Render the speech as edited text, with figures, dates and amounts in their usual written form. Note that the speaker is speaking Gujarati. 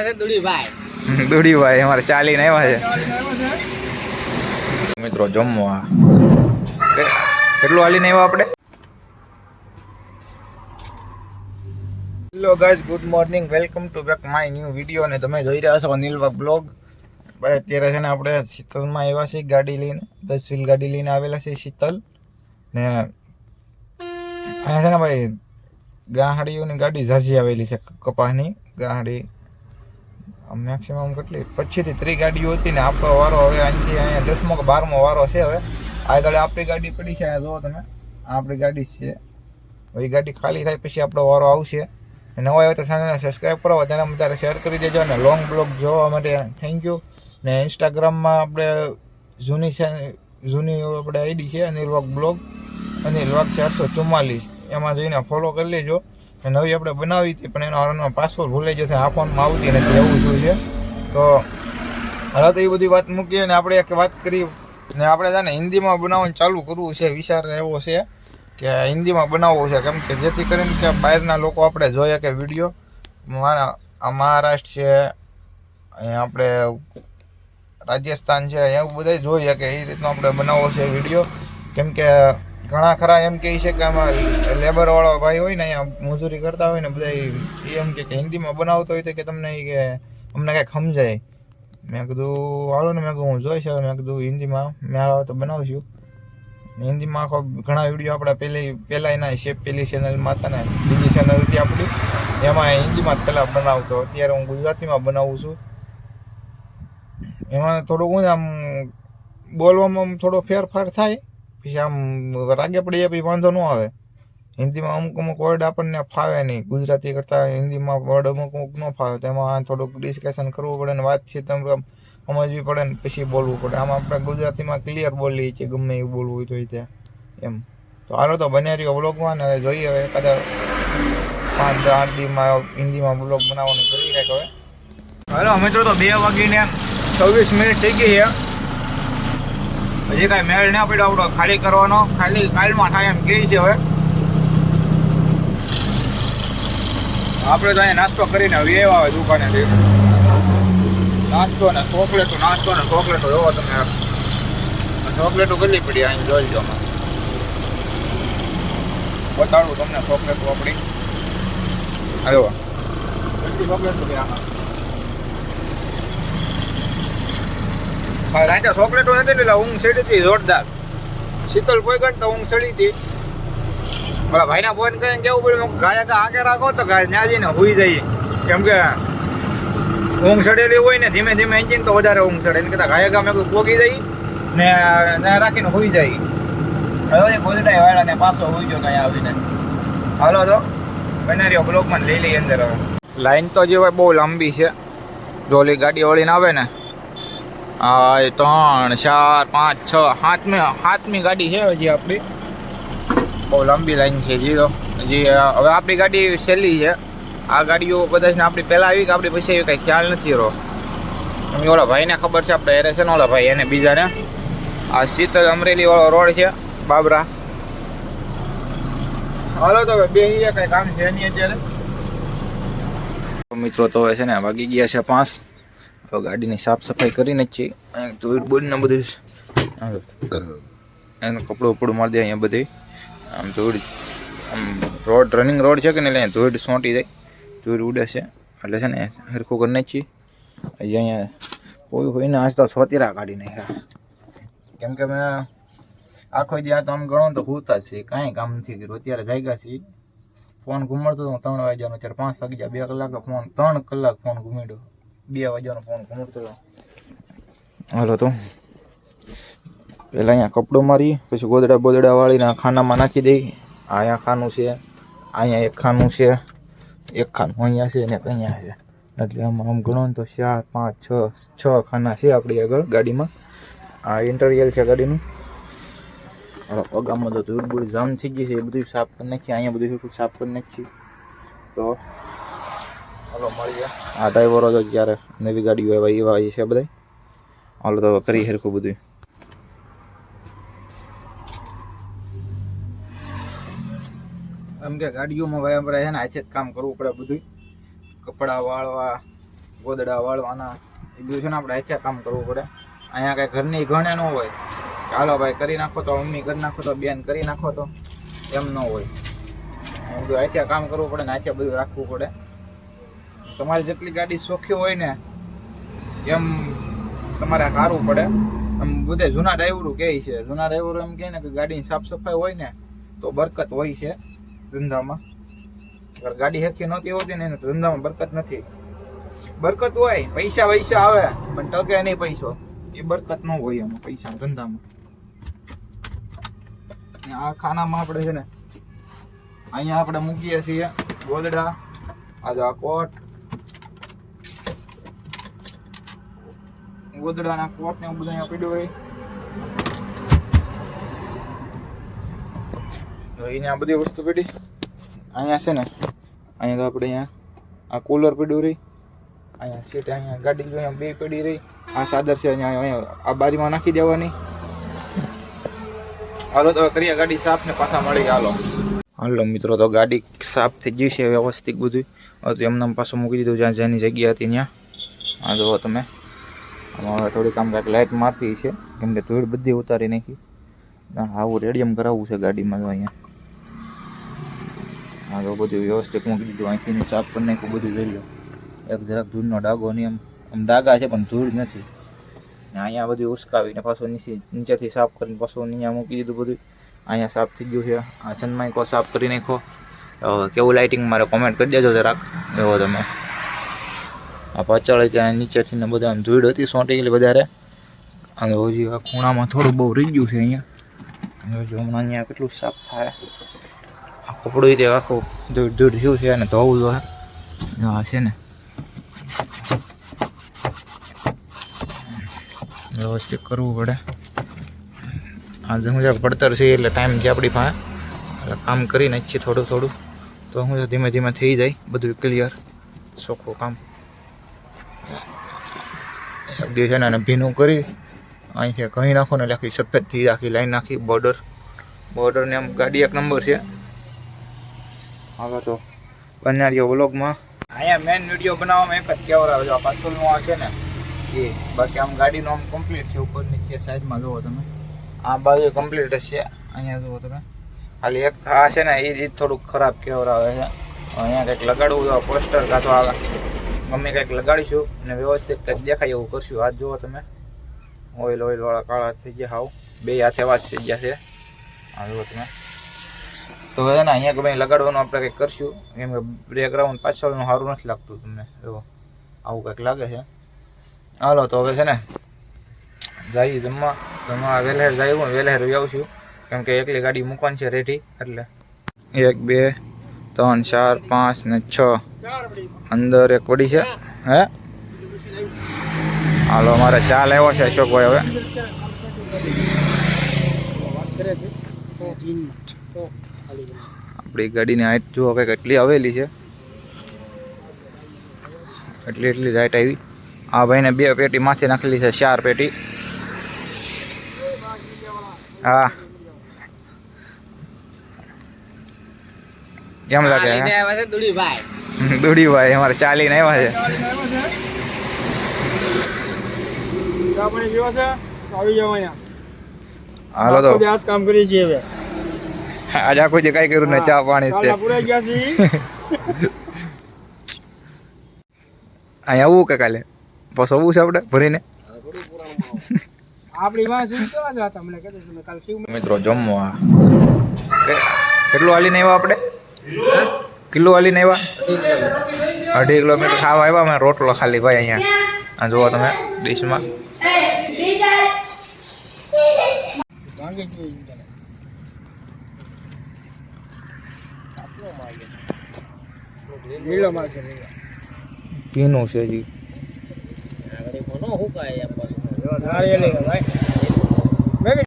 આવ્યા છે દુડીભાઈ. દુડીભાઈ અમારે ચાલીને આવ્યા છે મિત્રો જમવા. કેટલું હાલીને આવ્યા આપણે? Hello guys, good morning, welcome to back my new video. અને તમે જોઈ રહ્યા છો અનિલવા બ્લોગ. ભાઈ અત્યારે છે ને આપણે શીતલમાં આવ્યા છીએ ગાડી લઈને, 10 વ્હીલ ગાડી લઈને આવેલા છે શીતલ. ને અહીંયા છે ને ભાઈ ગાહડીઓની ગાડી ઝાઝી આવેલી છે, કપાસની ગાહડી. મેક્સિમમ કેટલી 25 થી 30 ગાડીઓ હતી ને આપણો વારો હવે અહીંથી અહીંયા 10મો કે 12મો વારો છે. હવે આગળ આપણી ગાડી પડી છે, જુઓ તમે, આપણી ગાડી છે. હવે ગાડી ખાલી થાય પછી આપણો વારો આવશે. નવા હોય તો ચેનલને સબસ્ક્રાઈબ કરો, તેના વધારે શેર કરી દેજો. અને લોંગ બ્લોગ જોવા માટે થેન્ક યુ. ને ઇન્સ્ટાગ્રામમાં આપણે જૂની આપણે આઈડી છે અનિલવાગ બ્લોગ, અનિલવાગ 444, એમાં જઈને ફોલો કરી લેજો. નવી આપણે બનાવી હતી પણ એનો પાસવર્ડ ભૂલાઈ જશે, આ ફોનમાં આવતી નથી, એવું શું છે. તો હવે તો એ બધી વાત મૂકીએ ને આપણે એક વાત કરી. ને આપણે છે ને હિન્દીમાં બનાવવાનું ચાલુ કરવું છે, વિચાર એવો છે કે હિન્દીમાં બનાવવું છે. કેમ કે જેથી કરીને કે બહારના લોકો આપણે જોઈએ કે વિડીયો મહારાષ્ટ્ર છે, અહીંયા આપણે રાજસ્થાન છે, એવું બધા જોઈએ કે એ રીતનો આપણે બનાવવો છે વિડીયો. કેમ કે ઘણા ખરા એમ કહે છે કે આમાં લેબરવાળો ભાઈ હોય ને, અહીંયા મજૂરી કરતા હોય ને બધા એમ કે હિન્દીમાં બનાવતો હોય તો કે તમને કે અમને કંઈક સમજાય. મેં કીધું હાલો ને, મેં કીધું હું જોઈશ. મેં કીધું હિન્દીમાં મેળ આવે તો બનાવશું. હિન્દીમાં આખો ઘણા વિડીયો આપણે પહેલાં એના છે, પેલી ચેનલમાં હતા ને, બીજી ચેનલ હતી આપણી, એમાં હિન્દીમાં જ પહેલાં બનાવતો. અત્યારે હું ગુજરાતીમાં બનાવું છું. એમાં થોડુંક હું આમ બોલવામાં થોડો ફેરફાર થાય, પછી આમ રાગે પડી જાય પછી વાંધો ન આવે. હિન્દીમાં અમુક વર્ડ આપણને ફાવે નહીં, ગુજરાતી કરતાં હિન્દીમાં વર્ડ અમુક ન ફાવે, તો એમાં થોડુંક ડિસ્કશન કરવું પડે ને વાતચીત સમજવી પડે ને પછી બોલવું પડે. આમાં આપણે ગુજરાતીમાં ક્લિયર બોલીએ છીએ, ગમે એવું બોલવું હોય તો ત્યાં એમ. તો હાલો તો બને રહ્યો વ્લોગમાં, ને જોઈએ હવે કદાચ 5-8 દીમાં હિન્દીમાં વ્લોગ બનાવવાનું કરી કાંઈક હવે. હાલો મિત્રો, તો 2 વાગીને 26 મિનિટ થઈ ગઈ છે, હજી કાંઈ મેળ ના પડ્યો આપણો ખાલી કરવાનો. ખાલી કાલમાં થાય એમ કહે છે. હવે આપણે તો અહીંયા નાસ્તો કરીને આવ્યા હોય દુકાનેથી. નાસ્તો ને ચોકલેટો જોવો તમે, ચોકલેટો કેટલી પડી અહીં જોઈ લો. બતાડું તમને ચોકલેટો આપણી. આવ્યો કેટલી ચોકલેટો છે આમાં. રાજા ચોકલેટો નથી પેલા ઊંઘ ચડી હતી જોરદાર. શીતલ કોઈ ગણ તો ઊંઘ ચડી હતી. પેલા ભાઈના ફોન કરીને કેવું પડ્યું, ગાયક આગે રાખો તો ત્યાં જઈને હુઈ જઈએ. કેમ કે ઊંઘ ચડેલી હોય ને ધીમે ધીમે એન્જિન તો વધારે ઊંઘ ચડે. એને કહેતા ગાયક અમે પોગી જઈ ને ત્યાં રાખીને હુઈ જાય. હવે ગોદડા વાળા ને પાછો હુઈ ગયો ત્યાં આવીને. હાલો તો બનાર્યો બ્લોકમાં લઈ લઈએ અંદર. હવે લાઈન તો જે હોય બહુ લાંબી છે. જો ઓલી ગાડી વળીને આવે ને, 3, 4, 5, 6, 7મી ગાડી છે હજી આપણી. બહુ લાંબી લાઈન છે હજી. તો હજી હવે આપણી ગાડી સહેલી છે. આ ગાડીઓ કદાચ આપણી પહેલાં આવી કે આપણી પછી આવી કાંઈ ખ્યાલ નથી રહ્યો. ઓલા ભાઈને ખબર છે આપણે હેરે છે ને, ઓલા ભાઈ એને બીજાને. આ શીતલ અમરેલી વાળો રોડ છે, બાબરા. હાલો તો બે કાંઈ કામ છે નહીં અત્યારે મિત્રો. તો હવે છે ને વાગી ગયા છે 5. હવે ગાડીની સાફ સફાઈ કરીને જ છીએ. ધોઈડ બોડીને બધું એનું કપડું ઉપડું મારી દે અહીંયા બધી. આમ ધોઈડ આમ રોડ રનિંગ રોડ છે કે નહીં, એટલે ધોઈડ સોંટી જાય, ધોઈડ ઉડે છે. એટલે છે ને સરખું કરી નાખીએ. હજી અહીંયા કોઈ હોય ને આજ તો સોતીરા કાઢી નાખ્યા. કેમ કે મેં આખો દી આ કામ ગણો તો ભૂલતા જ છે, કાંઈ કામ નથી કર્યું. અત્યારે જાગ્યા છીએ. ફોન ઘુમાડતો હતો 3 વાગ્યાનો, અત્યારે 5 વાગી ગયા. 2 કલાક ફોન, 3 કલાક ફોન ઘુમાડ્યો. 2 વાગ્યાનો ફોન ઘુમાડતો હતો. હાલો તો પહેલાં અહીંયા કપડું મારી, પછી ગોદડા વાળીને ખાનામાં નાખી દઈ. અહીંયા ખાનું છે, અહીંયા એક ખાનું છે, એક ખાનું અહીંયા છે ને અહીંયા છે. એટલે આમ ગણો ને તો 4, 5, 6 ખાના છે આપણી આગળ ગાડીમાં. આ ઇન્ટરિયર છે ગાડીનું. હવે પગામાં તો ધૂળ બૂળ જામ થઈ ગઈ છે, એ બધું સાફ કરી નાખીએ. અહીંયા બધું સાફ કરી નાખીએ. તો હાલો મળીએ. આ ડ્રાઈવરો તો જ્યારે નવી ગાડીઓ એવા છે બધા. હાલો તો કરી સરખું બધું. એમ કે ગાડીઓમાં ભાઈ આપણે છે ને હાથે જ કામ કરવું પડે બધું. કપડાં વાળવા ગોદડા વાળવાના એ બધું છે ને આપણે હાથે કામ કરવું પડે. અહીંયા કાંઈ ઘરની ગણે ન હોય ચાલો ભાઈ કરી નાખો તો મમ્મી કરી નાખો તો બેન કરી નાખો તો એમ ન હોય. બધું હાથે કામ કરવું પડે ને હાથે બધું રાખવું પડે. તમારી જેટલી ગાડી શોખી હોય ને એમ તમારે સારું પડે. આમ બધે જૂના ડ્રાઈવરો કહે છે, જૂના ડ્રાઈવરો એમ કહે ને કે ગાડીની સાફ સફાઈ હોય ને તો બરકત હોય છે ધંધામાં. અગર ગાડી હેરખી નહોતી હોતી ને તો ધંધામાં બરકત નથી. બરકત હોય પૈસા વૈસા આવે પણ ટકે નહીં પૈસો, એ બરકત ન હોય એમાં પૈસા ધંધામાં. આ ખાનામાં આપણે છે ને અહીંયા આપણે મૂકીએ છીએ ગોદડા, આ જો આ કોટ, ગોદડાના કોટ ને એવું બધું અહીંયા પીડ્યું હોય. તો અહીંયા બધી વસ્તુ પીડી. અહીંયા છે ને અહીંયા તો આપણે અહીંયા આ કુલર પીડ્યું રહી, અહીંયા સીટ અહીંયા ગાડી અહીંયા બે પડી રહી. આ ચાદર છે અહીંયા આ બારીમાં નાખી દેવાની. હાલો તો કરીએ ગાડી સાફ ને પાછા મળી. હાલો મિત્રો તો ગાડી સાફ થઈ ગઈ છે વ્યવસ્થિત બધું. તો એમને પાછું મૂકી દીધું જ્યાં જેની જગ્યા હતી ત્યાં. આ જુઓ તમે આમાં હવે થોડીક આમ કાંઈક લાઇટ મારતી છે કેમ કે ધૂળ બધી ઉતારી નાખી. આવું રેડિયમ કરાવવું છે ગાડીમાં. તો અહીંયા હા તો બધું વ્યવસ્થિત મૂકી દીધું. અહીંથી સાફ કરી નાખ્યું બધું જોઈ લો. એક જરાક ધૂળનો ડાઘો નહીં, આમ ડાઘા છે પણ ધૂળ નથી. ને અહીંયા બધું ઉસકાવીને પાછું નીચેથી સાફ કરીને પાછું અહીંયા મૂકી દીધું બધું. અહીંયા સાફ થઈ ગયું છે. આ સનમાઇકો સાફ કરી નાખો. કેવું લાઇટિંગ મારે કોમેન્ટ કરી દેજો જરાક. એવો તમે આ પાછળ ત્યાં નીચેથી ને બધા આમ ધૂળ હતી સોંટેલી વધારે. અને હજી આ ખૂણામાં થોડું બહુ રહી ગયું છે અહીંયા. જો હમણાં અહીંયા કેટલું સાફ થાય. આ કપડું તે આખું ધૂળ ધૂળ થયું છે અને ધોવું જોઈએ. હા છે ને વ્યવસ્થિત કરવું પડે. આજે હું જ્યાં પડતર છે એટલે ટાઈમ છે આપણી પાસે, એટલે કામ કરી નાખીએ થોડું થોડું તો હું ધીમે ધીમે થઈ જાય બધું ક્લિયર ચોખ્ખું કામ. બધી છે ને ભીનું કરી અહીંથી કહી નાખો ને એટલે આખી સફેદથી આખી લાઈન નાખી. બોર્ડરને આમ ગાડી એક નંબર છે. હવે તો બનારીઓ વ્લોગમાં અહીંયા મેઇન વિડીયો બનાવવામાં એક જ કેવરાવે જો આ પાછળનું આ છે ને એ. બાકી આમ ગાડીનું આમ કમ્પ્લીટ છે ઉપર નીચે સાઈડમાં જુઓ તમે. આ બાજુ કમ્પ્લીટ છે. અહીંયા જુઓ તમે ખાલી એક આ છે ને એ થોડુંક ખરાબ કેવરાવે છે. અહીંયા કંઈક લગાડવું તો પોસ્ટર કાં તો આ ગમે કંઈક લગાડીશું અને વ્યવસ્થિત કંઈક દેખાય એવું કરશું. હાથ જુઓ તમે ઓઇલવાળા કાળા થઈ ગયા. હાવ બે હાથે વાસ થઈ ગયા છે. હા જુઓ તમે. તો હવે ને અહીંયા ગમે લગાડવાનું આપણે કંઈક કરશું કેમ કે બેકગ્રાઉન્ડ પાછળનું સારું નથી લાગતું તમને. જો આવું કંઈક લાગે છે. હાલો તો હવે છે ને જઈએ જમવા વહેલેર જાય વહેલેર આવશું કેમ કે એકલી ગાડી મૂકવાની છે રેડી. એટલે 1 2 3 4 5 ને 6 અંદર એક પડી છે. હે હાલો અમારે ચા લેવો છે અશોકભાઈ. હવે આપણી ગાડીની હાઈટ જુઓ કંઈક એટલી આવેલી છે. એટલી હાઈટ આવી. આ ભાઈને 2 પેટી માથે નાખેલી છે, 4 પેટી. હા કેમ લાગે? દુડીભાઈ અમારે ચાલીને આવ્યા છે. હાલો તો કામ કરીએ છીએ હવે. આજે આખું જે કઈ કર્યું ને ચા પાણી અહીંયા આવું કે કાલે બસ આવું છે આપણે ભરીને. મિત્રો જમવા કેટલું હાલીને આવ્યા આપણે? કિલો હાલીને આવ્યા? 2.5 કિલોમીટર ખાવા આવ્યા અમે. રોટલો ખાલી ભાઈ અહીંયા આ જુઓ તમે ડીશમાં. પીનું છે જી.